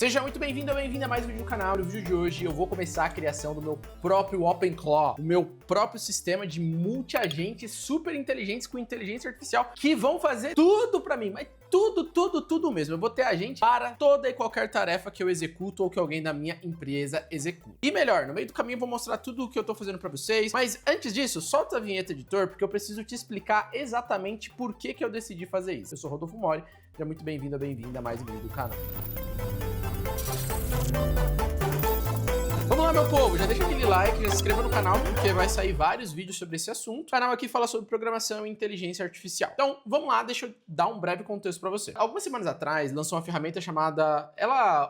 Seja muito bem-vindo ou bem-vinda a mais um vídeo do canal. No vídeo de hoje eu vou começar a criação do meu próprio OpenClaw, o meu próprio sistema de multi-agentes super inteligentes com inteligência artificial que vão fazer tudo pra mim, mas tudo mesmo. Eu vou ter agente para toda e qualquer tarefa que eu executo ou que alguém da minha empresa executa. E melhor, no meio do caminho eu vou mostrar tudo o que eu tô fazendo pra vocês, mas antes disso, solta a vinheta, editor, porque eu preciso te explicar exatamente por que eu decidi fazer isso. Eu sou Rodolfo Mori, seja muito bem-vindo ou bem-vinda a mais um vídeo do canal. Vamos lá, meu povo, já deixa aquele like, já se inscreva no canal, porque vai sair vários vídeos sobre esse assunto. O canal aqui fala sobre programação e inteligência artificial. Então, vamos lá, deixa eu dar um breve contexto para você. Algumas semanas atrás, lançou uma ferramenta chamada...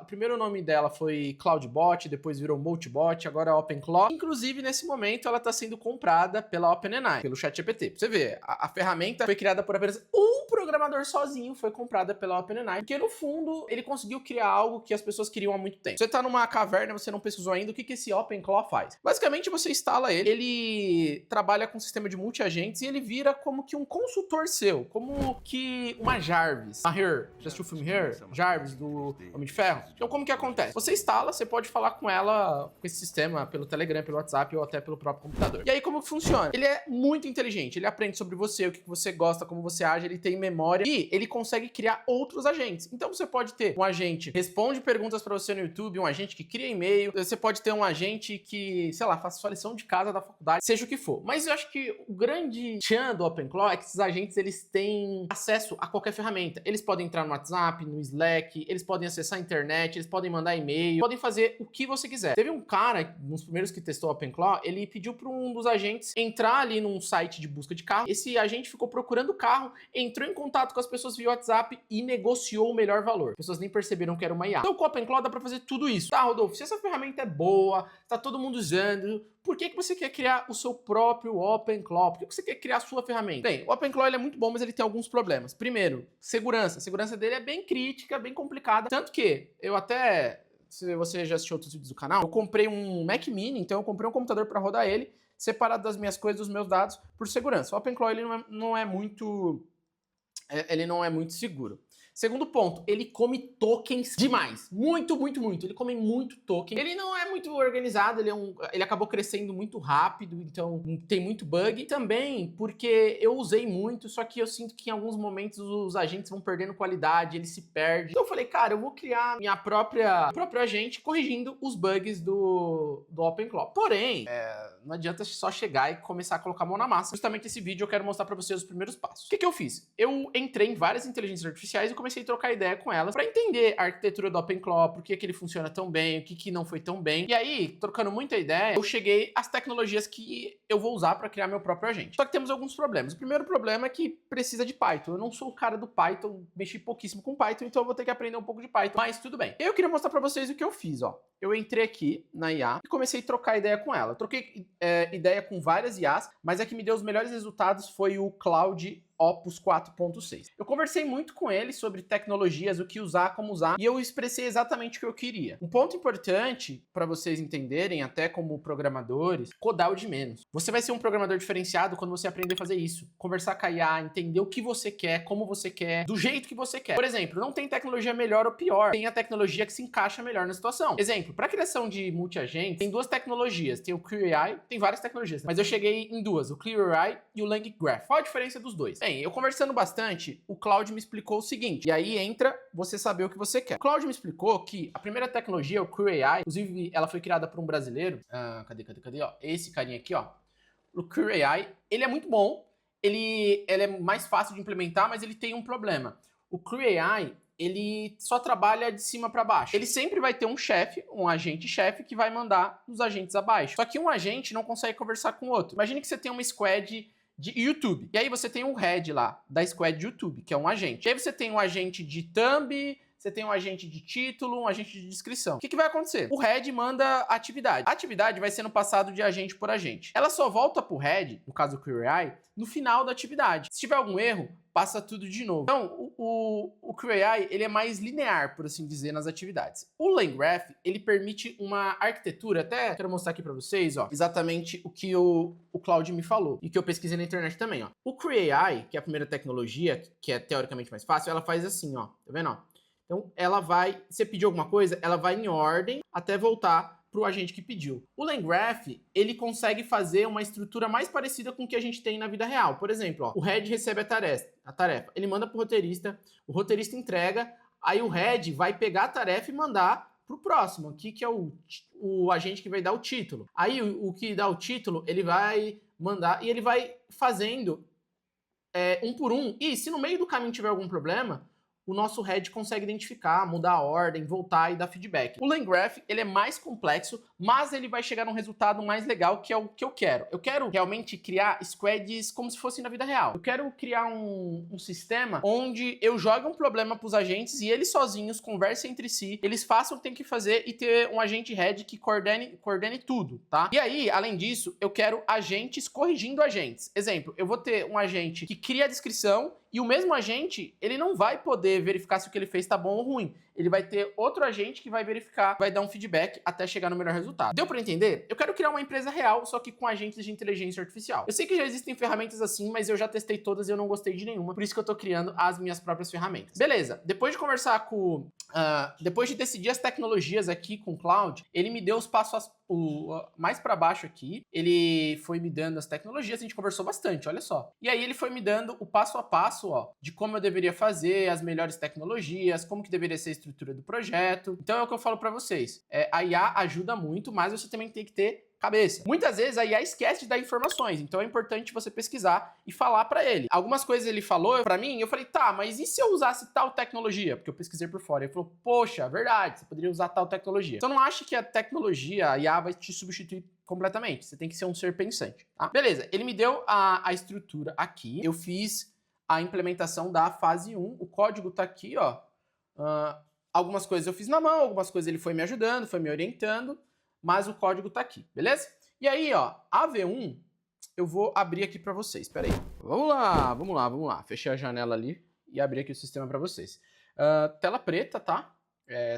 o primeiro nome dela foi CloudBot, depois virou Multibot, agora é OpenClaw. Inclusive, nesse momento, ela está sendo comprada pela OpenAI, pelo ChatGPT. Pra você ver, a ferramenta foi criada por apenas um programador sozinho, foi comprada pela OpenAI, porque no fundo, ele conseguiu criar algo que as pessoas queriam há muito tempo. Você tá numa caverna, você não pesquisou ainda, o que esse OpenClaw faz? Basicamente, você instala ele trabalha com um sistema de multi-agentes e ele vira como que um consultor seu, como que uma Jarvis. A Her, já assistiu o filme Her? Jarvis, do Homem de Ferro? Então, como que acontece? Você instala, você pode falar com ela, com esse sistema, pelo Telegram, pelo WhatsApp ou até pelo próprio computador. E aí, como que funciona? Ele é muito inteligente, ele aprende sobre você, o que você gosta, como você age, ele tem memória e ele consegue criar outros agentes. Então, você pode ter um agente que responde perguntas para você no YouTube, um agente que cria e-mail, você pode ter um agente que, sei lá, faça sua lição de casa da faculdade, seja o que for. Mas eu acho que o grande tchan do OpenClaw é que esses agentes, eles têm acesso a qualquer ferramenta. Eles podem entrar no WhatsApp, no Slack, eles podem acessar a internet, eles podem mandar e-mail, podem fazer o que você quiser. Teve um cara, um dos primeiros que testou o OpenClaw, ele pediu para um dos agentes entrar ali num site de busca de carro. Esse agente ficou procurando o carro, entrou em contato com as pessoas via WhatsApp e negociou o melhor valor. As pessoas nem perceberam que era uma IA. Então com o OpenClaw dá para fazer tudo isso. Tá, Rodolfo, se essa ferramenta é boa, tá todo mundo usando, por que você quer criar o seu próprio OpenClaw? Por que você quer criar a sua ferramenta? Bem, o OpenClaw ele é muito bom, mas ele tem alguns problemas. Primeiro, segurança. A segurança dele é bem crítica, bem complicada. Tanto que eu até, se você já assistiu outros vídeos do canal, eu comprei um Mac Mini, então eu comprei um computador para rodar ele, separado das minhas coisas, dos meus dados, por segurança. O OpenClaw ele não é muito seguro. Segundo ponto, ele come tokens demais. Muito. Ele come muito token. Ele não é muito organizado, ele acabou crescendo muito rápido, então tem muito bug. Também porque eu usei muito, só que eu sinto que em alguns momentos os agentes vão perdendo qualidade, ele se perde. Então eu falei, cara, eu vou criar minha próprio agente corrigindo os bugs do OpenClaw. Porém, não adianta só chegar e começar a colocar a mão na massa. Justamente esse vídeo eu quero mostrar pra vocês os primeiros passos. O que eu fiz? Eu entrei em várias inteligências artificiais e comecei a trocar ideia com elas para entender a arquitetura do OpenClaw, por que ele funciona tão bem, o que não foi tão bem. E aí, trocando muita ideia, eu cheguei às tecnologias que eu vou usar para criar meu próprio agente. Só que temos alguns problemas. O primeiro problema é que precisa de Python. Eu não sou o cara do Python, mexi pouquíssimo com Python, então eu vou ter que aprender um pouco de Python, mas tudo bem. Eu queria mostrar para vocês o que eu fiz, ó. Eu entrei aqui na IA e comecei a trocar ideia com ela. Eu troquei ideia com várias IAs, mas a que me deu os melhores resultados foi o Claude Opus 4.6. Eu conversei muito com ele sobre tecnologias, o que usar, como usar, e eu expressei exatamente o que eu queria. Um ponto importante para vocês entenderem, até como programadores, codar o de menos. Você vai ser um programador diferenciado quando você aprender a fazer isso. Conversar com a IA, entender o que você quer, como você quer, do jeito que você quer. Por exemplo, não tem tecnologia melhor ou pior, tem a tecnologia que se encaixa melhor na situação. Exemplo, para criação de multi-agentes, tem duas tecnologias. Tem o QAI, tem várias tecnologias, mas eu cheguei em duas, o ClearAI e o LangGraph. Qual a diferença dos dois? Bem, eu conversando bastante, o Claude me explicou o seguinte, e aí entra você saber o que você quer. O Claude me explicou que a primeira tecnologia, o QAI, inclusive ela foi criada por um brasileiro, cadê, ó, esse carinha aqui, ó, o QAI, ele é muito bom, ele é mais fácil de implementar, mas ele tem um problema. O QAI, ele só trabalha de cima para baixo. Ele sempre vai ter um chefe, um agente-chefe, que vai mandar os agentes abaixo. Só que um agente não consegue conversar com o outro. Imagine que você tem uma squad de YouTube. E aí você tem um head lá da squad de YouTube, que é um agente. E aí você tem um agente de thumb, você tem um agente de título, um agente de descrição. O que vai acontecer? O head manda atividade. A atividade vai sendo passado de agente por agente. Ela só volta pro head, no caso do QAI, no final da atividade. Se tiver algum erro, passa tudo de novo. Então, o QAI, ele é mais linear, por assim dizer, nas atividades. O LangGraph, ele permite uma arquitetura, até quero mostrar aqui para vocês, ó, exatamente o que o Claude me falou e que eu pesquisei na internet também, ó. O QAI, que é a primeira tecnologia, que é teoricamente mais fácil, ela faz assim, ó, tá vendo, ó? Então, você pediu alguma coisa, ela vai em ordem até voltar para o agente que pediu. O LangGraph, ele consegue fazer uma estrutura mais parecida com o que a gente tem na vida real. Por exemplo, ó, o head recebe a tarefa, ele manda para o roteirista entrega, aí o head vai pegar a tarefa e mandar para o próximo, aqui que é o agente que vai dar o título. Aí o que dá o título, ele vai mandar e ele vai fazendo um por um. E se no meio do caminho tiver algum problema, o nosso head consegue identificar, mudar a ordem, voltar e dar feedback. O LangGraph, ele é mais complexo, mas ele vai chegar num resultado mais legal, que é o que eu quero. Eu quero realmente criar squads como se fosse na vida real. Eu quero criar um sistema onde eu jogue um problema para os agentes e eles sozinhos conversem entre si, eles façam o que tem que fazer e ter um agente head que coordene tudo, tá? E aí, além disso, eu quero agentes corrigindo agentes. Exemplo, eu vou ter um agente que cria a descrição e o mesmo agente, ele não vai poder verificar se o que ele fez tá bom ou ruim. Ele vai ter outro agente que vai verificar, vai dar um feedback até chegar no melhor resultado. Deu pra entender? Eu quero criar uma empresa real, só que com agentes de inteligência artificial. Eu sei que já existem ferramentas assim, mas eu já testei todas e eu não gostei de nenhuma, por isso que eu tô criando as minhas próprias ferramentas. Beleza, depois de conversar com... depois de decidir as tecnologias aqui com o Cloud, ele me deu os passos mais para baixo aqui, ele foi me dando as tecnologias, a gente conversou bastante, olha só. E aí ele foi me dando o passo a passo, ó, de como eu deveria fazer, as melhores tecnologias, como que deveria ser a estrutura do projeto. Então é o que eu falo para vocês. A IA ajuda muito, mas você também tem que ter cabeça. Muitas vezes a IA esquece de dar informações, então é importante você pesquisar e falar para ele. Algumas coisas ele falou para mim, eu falei, tá, mas e se eu usasse tal tecnologia? Porque eu pesquisei por fora. Ele falou, poxa, verdade, você poderia usar tal tecnologia. Então não ache que a tecnologia, a IA vai te substituir completamente. Você tem que ser um ser pensante, tá? Beleza, ele me deu a estrutura aqui, eu fiz a implementação da fase 1, o código tá aqui, ó. Algumas coisas eu fiz na mão, algumas coisas ele foi me ajudando, foi me orientando, mas o código tá aqui, beleza? E aí, ó, a V1 eu vou abrir aqui para vocês, peraí. Vamos lá. Fechei a janela ali e abri aqui o sistema para vocês. Tela preta, tá?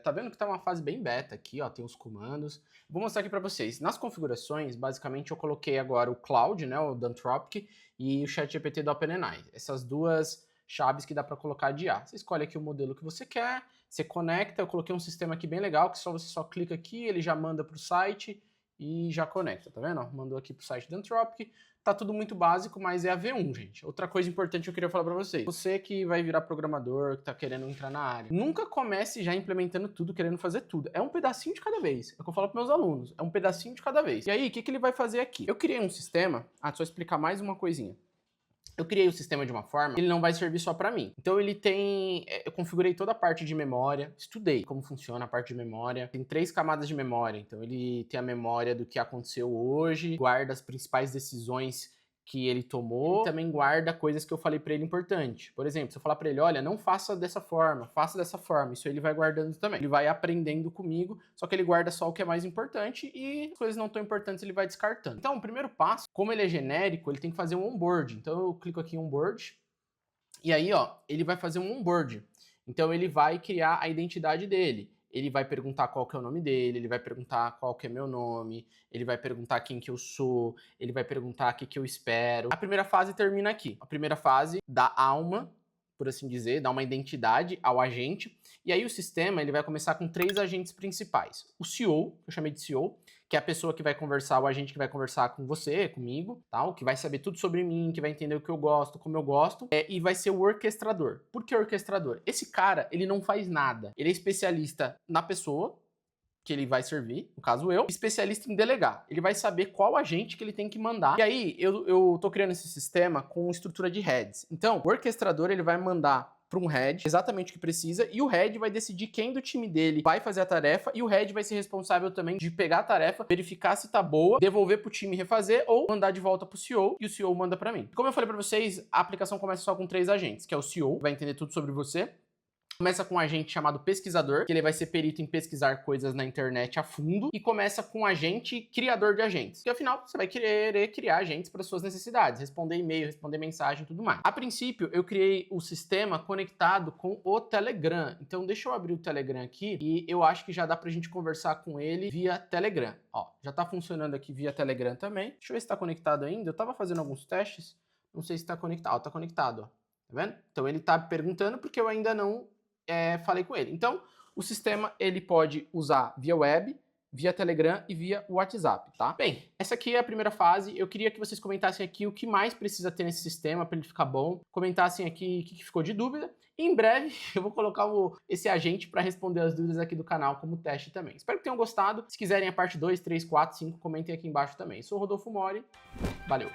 Tá vendo que tá uma fase bem beta aqui, ó, tem os comandos. Vou mostrar aqui para vocês. Nas configurações, basicamente eu coloquei agora o Cloud, né, o Anthropic, e o ChatGPT do OpenAI. Essas duas chaves que dá para colocar de IA. Você escolhe aqui o modelo que você quer, você conecta. Eu coloquei um sistema aqui bem legal, que você só clica aqui, ele já manda para o site e já conecta, tá vendo? Mandou aqui pro site da Anthropic. Tá tudo muito básico, mas é a V1, gente. Outra coisa importante que eu queria falar pra vocês. Você que vai virar programador, que tá querendo entrar na área, nunca comece já implementando tudo, querendo fazer tudo. É um pedacinho de cada vez. É o que eu falo pros meus alunos. É um pedacinho de cada vez. E aí, o que ele vai fazer aqui? Eu criei um sistema... deixa eu explicar mais uma coisinha. Eu criei o sistema de uma forma que ele não vai servir só para mim. Então ele tem... eu configurei toda a parte de memória, estudei como funciona a parte de memória. Tem 3 camadas de memória. Então ele tem a memória do que aconteceu hoje, guarda as principais decisões que ele tomou, e também guarda coisas que eu falei para ele importante. Por exemplo, se eu falar para ele, olha, não faça dessa forma, faça dessa forma, isso ele vai guardando também. Ele vai aprendendo comigo, só que ele guarda só o que é mais importante e as coisas não tão importantes ele vai descartando. Então, o primeiro passo, como ele é genérico, ele tem que fazer um onboard. Então eu clico aqui em onboard e aí, ó, ele vai fazer um onboard. Então ele vai criar a identidade dele. Ele vai perguntar qual que é o nome dele, ele vai perguntar qual que é meu nome, ele vai perguntar quem que eu sou, ele vai perguntar o que que eu espero. A primeira fase termina aqui. A primeira fase dá alma, por assim dizer, dá uma identidade ao agente. E aí o sistema ele vai começar com 3 agentes principais. O CEO, que eu chamei de CEO, que é a pessoa que vai conversar, o agente que vai conversar com você, comigo, tal, que vai saber tudo sobre mim, que vai entender o que eu gosto, como eu gosto, e vai ser o orquestrador. Por que orquestrador? Esse cara, ele não faz nada. Ele é especialista na pessoa que ele vai servir, no caso eu, especialista em delegar. Ele vai saber qual agente que ele tem que mandar. E aí, eu tô criando esse sistema com estrutura de heads. Então, o orquestrador, ele vai mandar para um head exatamente o que precisa e o head vai decidir quem do time dele vai fazer a tarefa e o head vai ser responsável também de pegar a tarefa, verificar se tá boa, devolver pro time refazer ou mandar de volta pro CEO e o CEO manda para mim. Como eu falei para vocês, a aplicação começa só com 3 agentes, que é o CEO, que vai entender tudo sobre você. Começa com um agente chamado pesquisador, que ele vai ser perito em pesquisar coisas na internet a fundo, e começa com um agente criador de agentes, que afinal você vai querer criar agentes para suas necessidades, responder e-mail, responder mensagem e tudo mais. A princípio, eu criei o sistema conectado com o Telegram, então deixa eu abrir o Telegram aqui e eu acho que já dá pra gente conversar com ele via Telegram. Ó, já tá funcionando aqui via Telegram também. Deixa eu ver se tá conectado ainda. Eu tava fazendo alguns testes, não sei se tá conectado. Ó, tá conectado, ó. Tá vendo? Então ele tá perguntando porque eu ainda não falei com ele. Então, o sistema ele pode usar via web, via Telegram e via WhatsApp, tá? Bem, essa aqui é a primeira fase. Eu queria que vocês comentassem aqui o que mais precisa ter nesse sistema para ele ficar bom. Comentassem aqui o que ficou de dúvida. E em breve eu vou colocar esse agente para responder as dúvidas aqui do canal como teste também. Espero que tenham gostado. Se quiserem a parte 2, 3, 4, 5, comentem aqui embaixo também. Sou o Rodolfo Mori. Valeu!